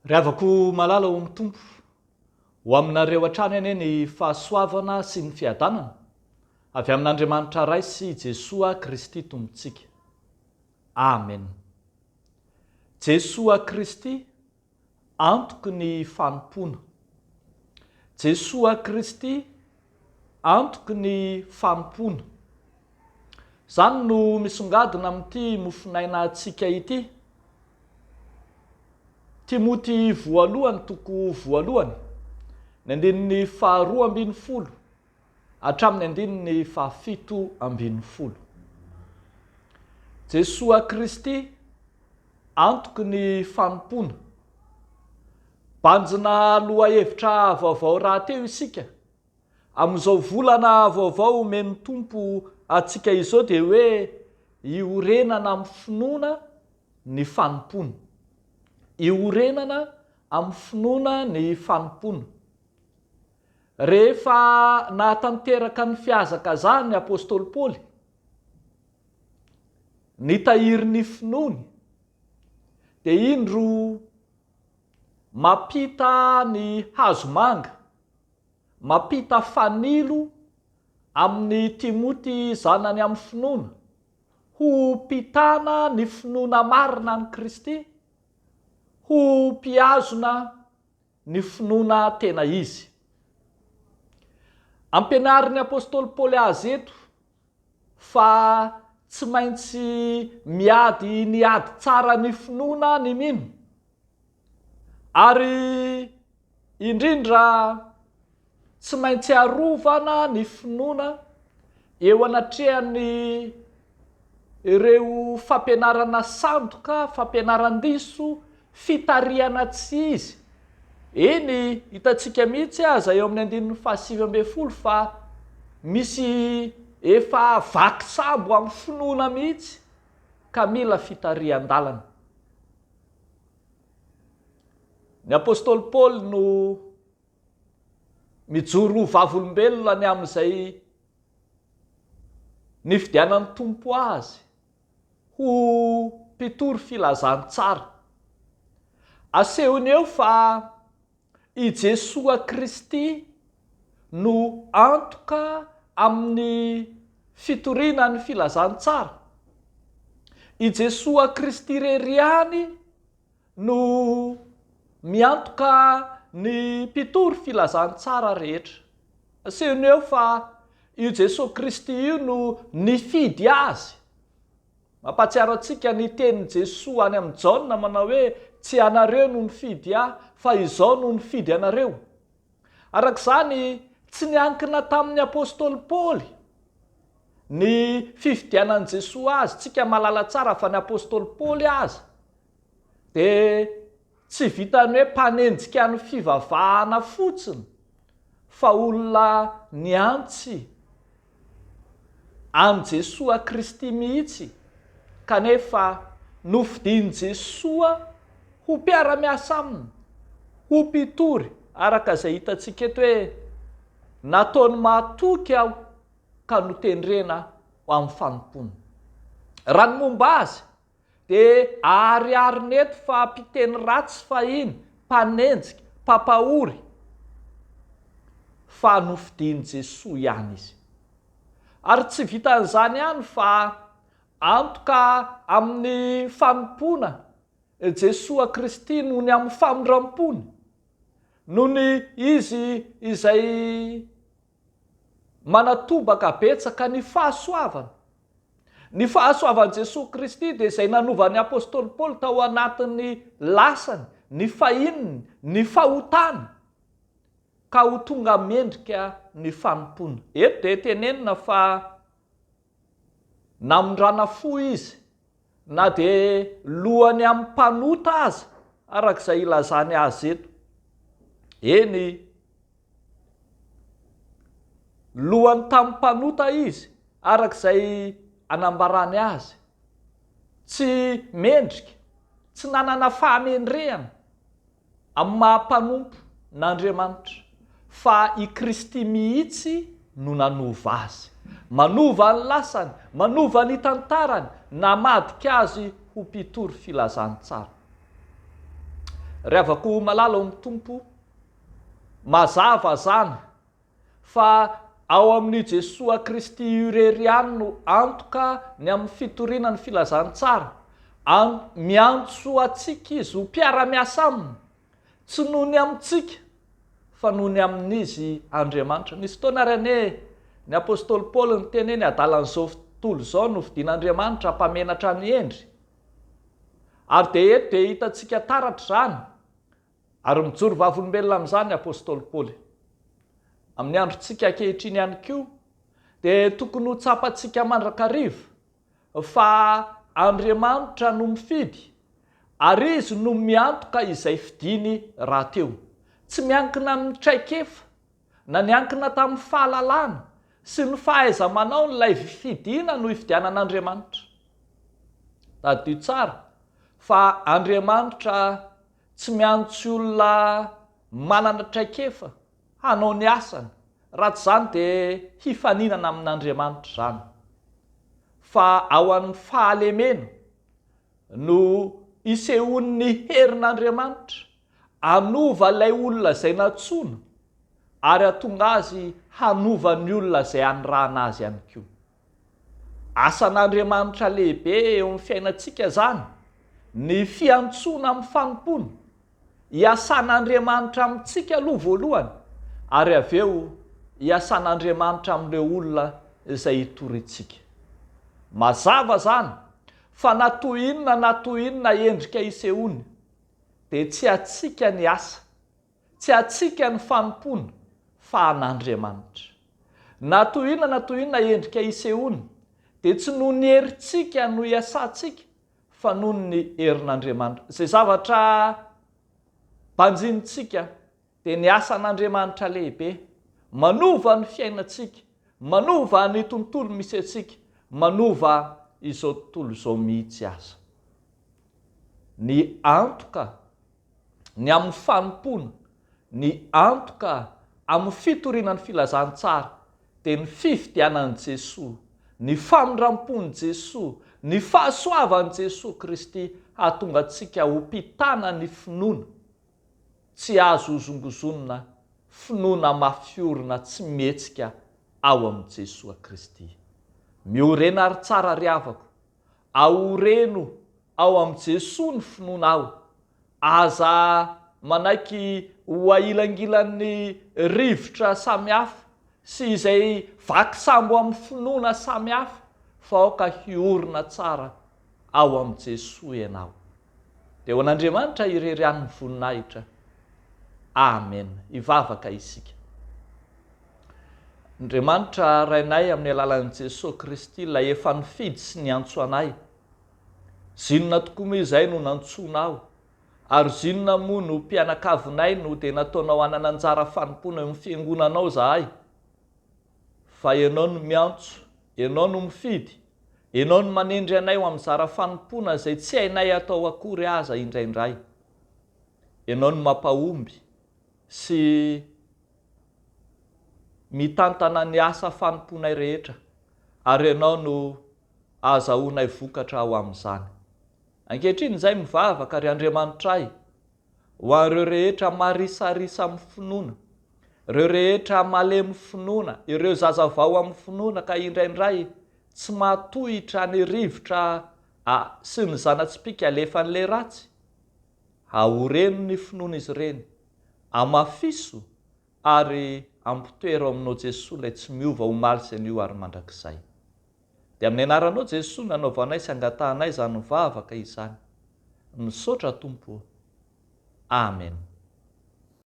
Ry havako malala ho amin'ny tompo ho aminareo hatrany ane ny fahasoavana sy ny fiadanana avy amin'Andriamanitra ray sy Jesoa Kristy tompontsika. Amen. Jesoa Kristy antoky ny fanompona. Jesoa Kristy antoky ny fanompona. Zany no misongadina amin'ity mofinaina antsika ity. Timoty voalohany toko voalohany ny andininy 2:12 hatramin'ny andininy 7:10. Jesoa Kristy antoky ny fanompona. Banjina lohahevitra vaovao rahateo isika amin'izao volana vaovao men'ny tompo atsika izao dia hoe iorenana amin'ny finoana ny fanompona. Iorenana amin'ny finoana ny fanompona. Rehefa nahatanteraka ny fihazakazahany ny apôstôly Paoly, nitahiry ny finoany, dia indro mampita ny hazomanga, mampita fanilo amin'ny Timoty zanany amin'ny finoana, ho pitana ny finoana marina ny Kristy, ho mpiazona ny finoana tena izy. Ampianarin'ny apôstôly Paoly azy eto fa tsy maintsy niady tsara ny finoana ny mino, ary indrindra tsy maintsy arovana ny finoana eo anatrehany ireo fampianarana sandoka, fampianaran-diso, fitariana tsy izy. Eny hitantsika mihitsy aza eo amin'ny 7:10 fa misy efa vaky sambo amin'ny finoana mihitsy ka mila fitarian-dalana. Ny apôstôly Paoly no mijoro vavolombelona ny amin'izay nifidianan'ny tompo azy ho mpitory filazany tsara. Asehony eo fa i Jesoa Kristy no antoka amin'ny fitoriana ny filazany tsara. I Jesoa Kristy reriany no miantoka ny mpitory filazany tsara rehetra. Asehony eo fa io Jesoa Kristy io no nifidy azy. Mampatsiaro antsika ny tenin'i Jesoa any amin'ny Jaona manao hoe tsy anareo no nifidy ahy fa izaho no nifidy anareo. Arak'izany tsy niankina tamin'ny apôstôly Paoly ny fifidianan'i Jesoa azy, tsika malala tsara fa ny apôstôly Paoly azy dia tsy vitany hoe mpanenjika ny fivavahana fotsiny fa olona niantsy amin'ny Jesoa Kristy mihitsy, kanefa nofidian'i Jesoa ho mpiara-miasa aminy, ho mpitory, araka izay hitantsika eto hoe nataony mahatoky aho ka notendrena ho amin'ny fanompona. Raha ny momba azy dia ariariny eto fa mpiteny ratsy fahiny, mpanenjika, mpampahory, fa nofidian'i Jesoa ihany izy. Ary tsy vitan'izany ihany fa antoka amin'ny fanompona Jesoa Kristy noho ny amin'ny famondram-pony, noho ny izy izay manatobaka betsaka ny fahasoavana. Ny fahasoavan'i Jesoa Kristy dia izay nanovan'ny apôstôly Paoly tao anatin'ny lasany, ny fahininy, ny fahotany, ka ho tonga mendrika ny fanompona. Eto dia tenenina fa namondrana fo izy, na dia lohany amin'ny mpanota aza, arak'izay ilazany azy eto. Eny, lohany tamin'ny mpanota izy, arak'izay anambarany azy. Tsy mendrika, tsy nanana fahamendrehana amin'ny maha-mpanompo n'Andriamanitra, fa i Kristy mihitsy no nanova azy. Manova ny lasany, manova ny tantarany, namadika azy ho mpitory filazany tsara. ry avako malala amin'ny tompo mazava zany fa ao amin'ny Jesoa Kristy irery any no antoka ny amin'ny fitoriana ny filazantsara miantso atsika izy ho mpiara-miasa aminy tsy noho ny amintsika fa noho ny amin'izy Andriamanitra. Nisy fotoana rene ny apôstôly Paoly ny teny eny adalan'izao tontolo izao no vidian'Andriamanitra mpamenatra ny endry ary dia eto dia hitantsika taratra zany ary mijoro vavolombelona amin'izany apôstôly Paoly. Amin'ny androntsika ankehitriny ihany koa dia tokony ho tsapantsika mandrakariva fa Andriamanitra no mifidy ary izy no miantoka izay fidiny rahateo, tsy miankina amin'ny traikefa na niankina tamin'ny fahalalana sy ny fahaiza-manao n'ilay fidiana no ifidianan'Andriamanitra. Tadio tsara fa Andriamanitra tsy miantso olona manana traikefa hanao ny asany, raha tsy zany dia hifaninana amin'Andriamanitra zany. Fa ao amin'ny fahalemena no isehon'ny herin'Andriamanitra hanova ilay olona izay natsoina ary hahatonga azy hanova ny olona izay anirahana azy ihany koa. Asan'Andriamanitra lehibe eo amin'ny fiainantsika zany ny fiantsoana amin'ny fanompona, hiasan'Andriamanitra amintsika aloha voalohany ary avy eo hiasan'Andriamanitra amin'ireo olona izay hitorintsika. Mazava zany fa na toy inona endrika isehony dia tsy atsika ny asa, tsy atsika ny fanompona fa an'Andriamanitra. Na toy inona endrika isehony dia tsy noho ny herintsika no hiasantsika fa noho ny herin'Andriamanitra. Izay zavatra banjinitsika dia ny asan'Andriamanitra lehibe manova ny fiainantsika, manova ny tontolo misy antsika, manova izao tontolo izao mihitsy aza. Ny antoka ny amin'ny fanompona, ny antoka amin'ny fitorianan'ny filazantsara dia ny fifidianan'i Jesoa, ny famindram-pon'i Jesoa, ny fahasoavan'i Jesoa Kristy hahatonga antsika ho mpitana ny finoana tsy azo hozongozonina, finoana mafiorina tsy mihetsika ao amin'i Jesoa Kristy. Miorena ary tsara ry havako, aoreno ao amin'i Jesoa ny finoana ao, aza manaiky ho ailangilan'ny rivotra samihafa sy izay vaky sambo amin'ny finoana samihafa fa aoka hiorina tsara ao amin'i Jesoa ianao. Dia ho an'Andriamanitra irery any ny voninahitra. Amen. Ivavaka isika. Andriamanitra rainay amin'ny alalan'i Jesoa Kristy ilay efa nifidy sy niantso anay. Zinona tokoa moa izay no nantsoina aho ary zinona moa no mpianakavinay no dia nataonao hanana anjara fanompona eo amin'ny fiangonanao zahay. Fa ianao no miantso, ianao no mifidy, ianao no manendry anay ho amin'ny zara fanompona izay tsy hainay atao akory aza indraindray. Ianao no mampahomby sy mitantana ny asa fanomponay rehetra ary ianao no azahoanay vokatra ao amin'izany. Ankehitriny izay mivavaka ry Andriamanitray ho an'ireo rehetra marisarisa amin'ny finoana, ireo rehetra malemy finoana, ireo zazavao amin'ny finoana ka indraindray tsy matohitra ny rivotra sy ny zanatsipika alefa n'ilay ratsy. Haoreno ny finoana izy ireny, amafiso ary ampitoero aminao Jesoa ilay tsy miova ho maly izay anio ary mandrakizay. Dia amin'ny anaranao Jesoa nanaovanay sy angatahanay izany mivavaka izany. Misaotra Tompo. Amen.